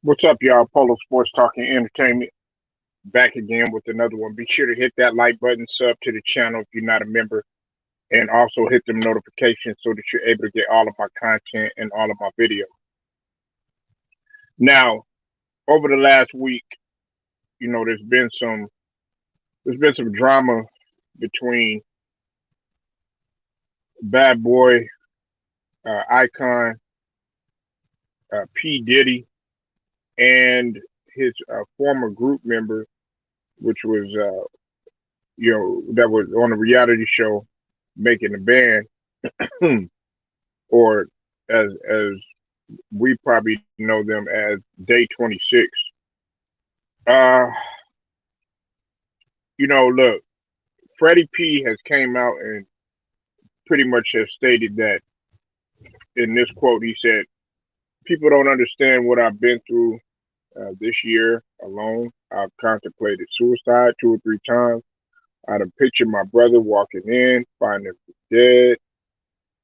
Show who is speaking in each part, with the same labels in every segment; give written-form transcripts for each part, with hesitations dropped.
Speaker 1: What's up, y'all? Polo Sports Talking Entertainment back again with another one. Be sure to hit that like button, sub to the channel if you're not a member, and also hit them notifications so that you're able to get all of my content and all of my videos. Now, over the last week, there's been some drama between Bad Boy icon P Diddy and his former group member, which was that was on a reality show making the band. Or as we probably know them as Day 26. Uh, look, Freddie P has came out and pretty much has stated that in this quote he said, "People don't understand what I've been through this year alone. I've contemplated suicide 2 or 3 times. I'd have pictured my brother walking in, finding him dead.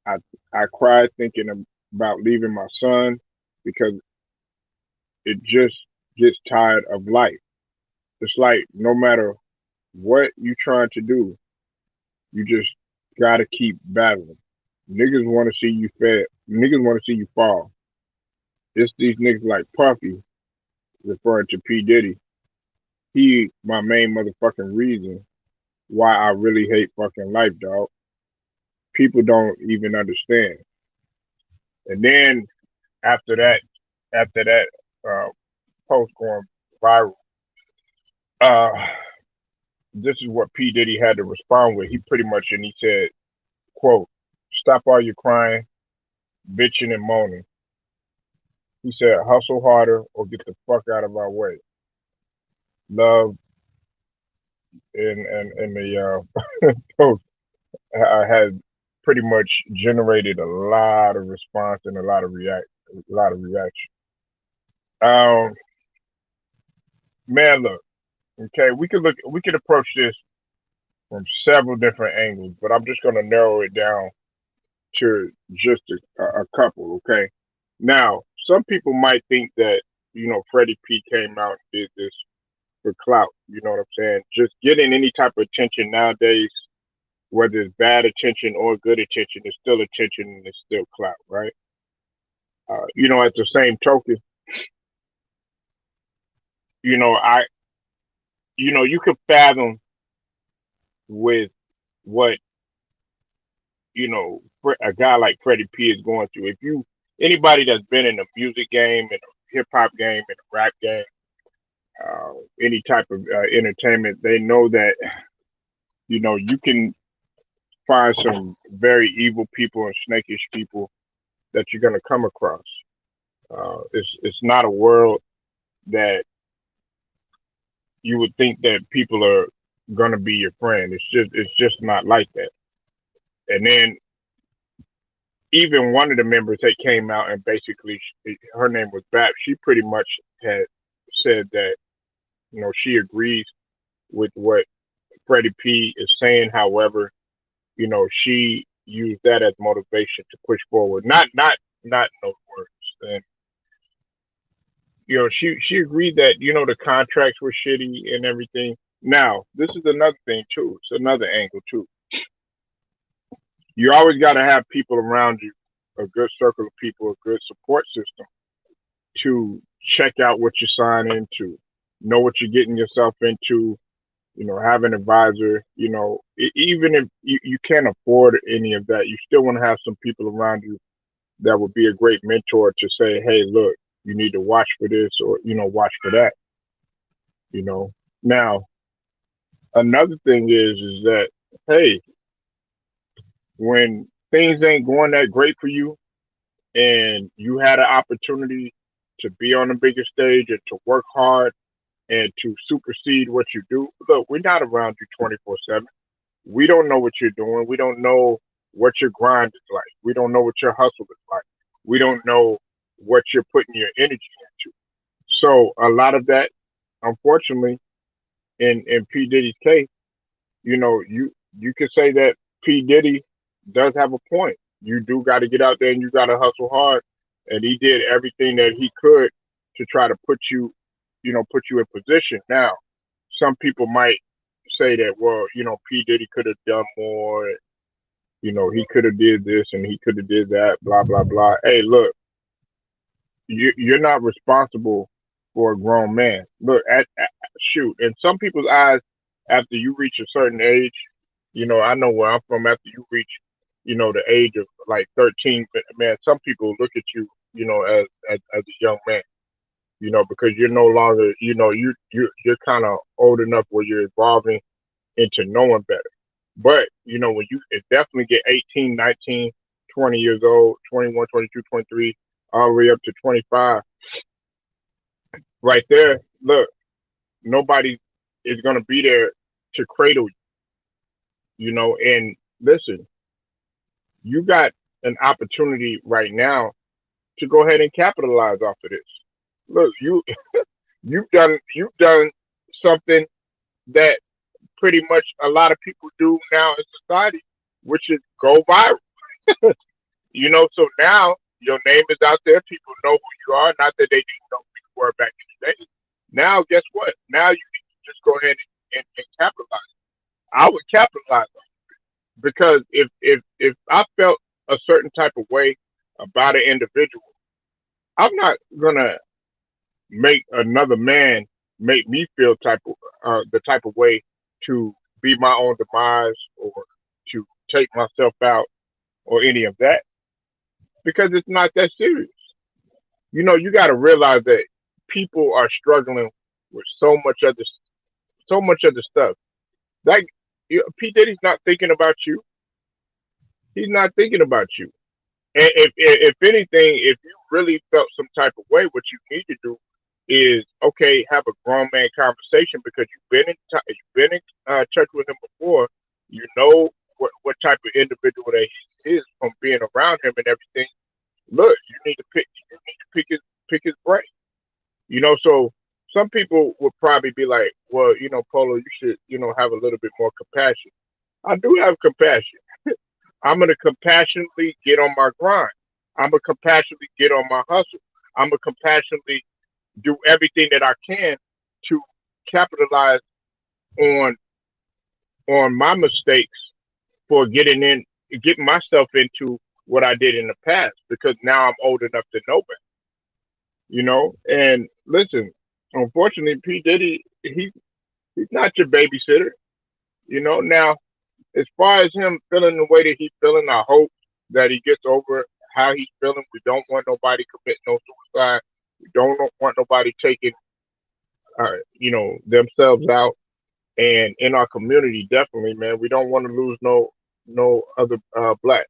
Speaker 1: I I cried thinking about leaving my son because it just gets tired of life. It's like no matter what you trying to do, you just gotta keep battling. Niggas want to see you fail. Niggas want to see you fall. It's these niggas like Puffy, referring to P Diddy. He my main motherfucking reason why I really hate fucking life, dog. People don't even understand. And then after that, after that uh, post going viral, uh, this is what P Diddy had to respond with. He pretty much and he said, "Quote: Stop all your crying, bitching, and moaning." He said, "Hustle harder or get the fuck out of our way." Love and the post had pretty much generated a lot of response and a lot of reaction. Um, man, look, okay, we could approach this from several different angles, but I'm just gonna narrow it down to just a couple. Okay, now some people might think that Freddie P came out and did this for clout. You know what I'm saying? Just getting any type of attention nowadays, whether it's bad attention or good attention, it's still attention and it's still clout, right? At the same token, you know, I, you could fathom with what a guy like Freddie P is going through. If you anybody that's been in the music game, in the hip hop game, in the rap game, uh, any type of entertainment, they know that you can find some very evil people and snakish people that you're going to come across. It's not a world that you would think that people are going to be your friend. It's just not like that. And then even one of the members that came out and basically her name was Bap. She pretty much had said that she agrees with what Freddie P is saying. However, she used that as motivation to push forward. Not in those words. And she agreed that the contracts were shitty and everything. Now, this is another thing too. It's another angle too. You always got to have people around you, a good circle of people, a good support system to check out what you're signing into, know what you're getting yourself into. Have an advisor. Even if you can't afford any of that, you still want to have some people around you that would be a great mentor to say, hey, look, you need to watch for this or watch for that. You know. Now, another thing is that hey, when things ain't going that great for you and you had an opportunity to be on the bigger stage and to work hard and to supersede what you do, look, we're not around you 24/7. We don't know what you're doing. We don't know what your grind is like. We don't know what your hustle is like. We don't know what you're putting your energy into. So a lot of that, unfortunately, in P Diddy's case, you could say that P Diddy does have a point. You do got to get out there and you got to hustle hard, and he did everything that he could to try to put you, put you in position. Now, some people might say that, well, P Diddy could have done more. He could have did this and he could have did that. Blah blah blah. Hey, look, you're not responsible for a grown man. Look at shoot. In some people's eyes, after you reach a certain age, I know where I'm from. After you reach, the age of like 13, man, some people look at you, as a young man, because you're no longer, you're kind of old enough where you're evolving into knowing better. But when you definitely get 18, 19, 20 years old, 21, 22, 23, all the way up to 25, right there, look, nobody is going to be there to cradle you, and listen, you got an opportunity right now to go ahead and capitalize off of this. Look, you've done something that pretty much a lot of people do now in society, which is go viral. So now your name is out there. People know who you are. Not that they didn't know who you were back in the day. Now, guess what? Now you need to just go ahead and capitalize. I would capitalize on it because if I felt a certain type of way about an individual, I'm not gonna make another man make me feel the type of way to be my own demise or to take myself out or any of that because it's not that serious. You got to realize that people are struggling with so much other stuff. Like P Diddy's not thinking about you. He's not thinking about you. And if anything, if you really felt some type of way, what you need to do is okay, have a grown man conversation because you've been in touch with him before. You know what type of individual that he is from being around him and everything. Look, you need to pick his brain. So some people would probably be like, well, Polo, you should, have a little bit more compassion. I do have compassion. I'm gonna compassionately get on my grind. I'm gonna compassionately get on my hustle. I'm gonna compassionately do everything that I can to capitalize on my mistakes for getting myself into what I did in the past because now I'm old enough to know better. And listen, unfortunately, P Diddy, he's not your babysitter. Now as far as him feeling the way that he's feeling, I hope that he gets over how he's feeling. We don't want nobody committing no suicide. We don't want nobody taking, themselves out. And in our community, definitely, man, we don't want to lose no other black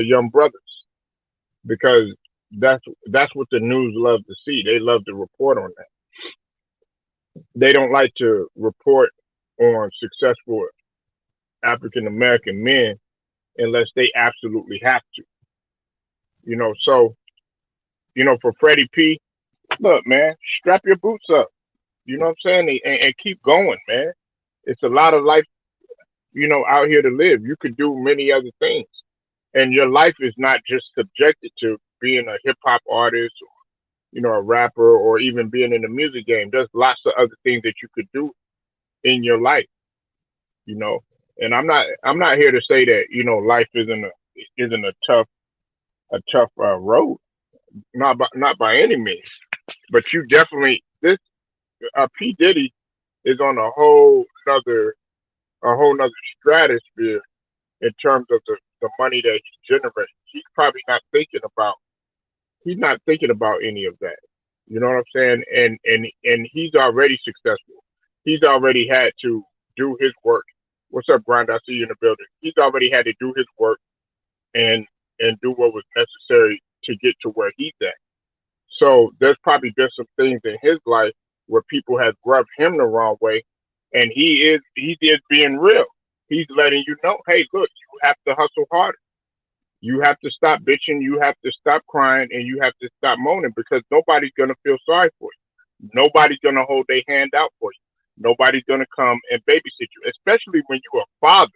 Speaker 1: young brothers because that's what the news love to see. They love to report on that. They don't like to report on successful African American men unless they absolutely have to. So for Freddie P, look, man, strap your boots up. You know what I'm saying, and keep going, man. It's a lot of life, out here to live. You could do many other things, and your life is not just subjected to being a hip hop artist or a rapper or even being in the music game. There's lots of other things that you could do in your life, you know. And I'm not here to say that life isn't a tough road, not by any means. But you definitely this P Diddy is on a whole nother stratosphere in terms of the money that he generates. Probably not thinking about he's not thinking about any of that. You know what I'm saying? And he's already successful. He's already had to do his work. What's up, Brian? I see you in the building. He's already had to do his work and do what was necessary to get to where he's at. So there's probably been some things in his life where people have rubbed him the wrong way, and he is being real. He's letting you know, hey, look, you have to hustle harder. You have to stop bitching. You have to stop crying, and you have to stop moaning because nobody's gonna feel sorry for you. Nobody's gonna hold their hand out for you. Nobody's gonna come and babysit you, especially when you're a father.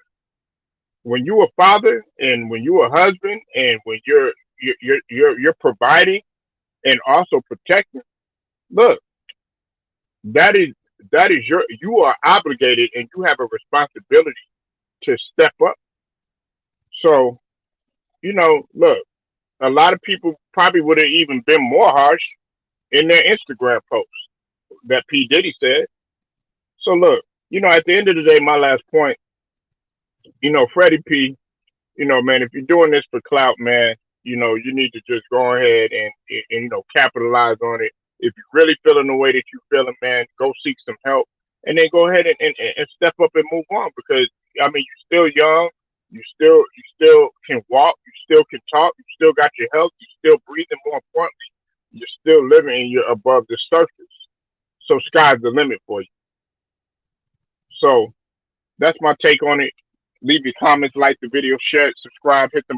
Speaker 1: When you're a father, and when you're a husband, and when you're providing and also protecting. Look, that is you are obligated and you have a responsibility to step up. So, look, a lot of people probably would have even been more harsh in their Instagram posts that P. Diddy said. So look, at the end of the day, my last point, Freddie P, man, if you're doing this for clout, man, you need to just go ahead and capitalize on it. If you're really feeling the way that you're feeling, man, go seek some help and then go ahead and step up and move on because I mean you're still young, you still can walk, you still can talk, you still got your health, you're still breathing, more importantly, you're still living and you're above the surface. So sky's the limit for you. So that's my take on it. Leave your comments, like the video, share it, subscribe, hit them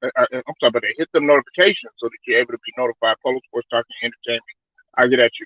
Speaker 1: I'm sorry, but hit them notifications so that you're able to be notified. Polo Sports Talking Entertainment. I'll get at you.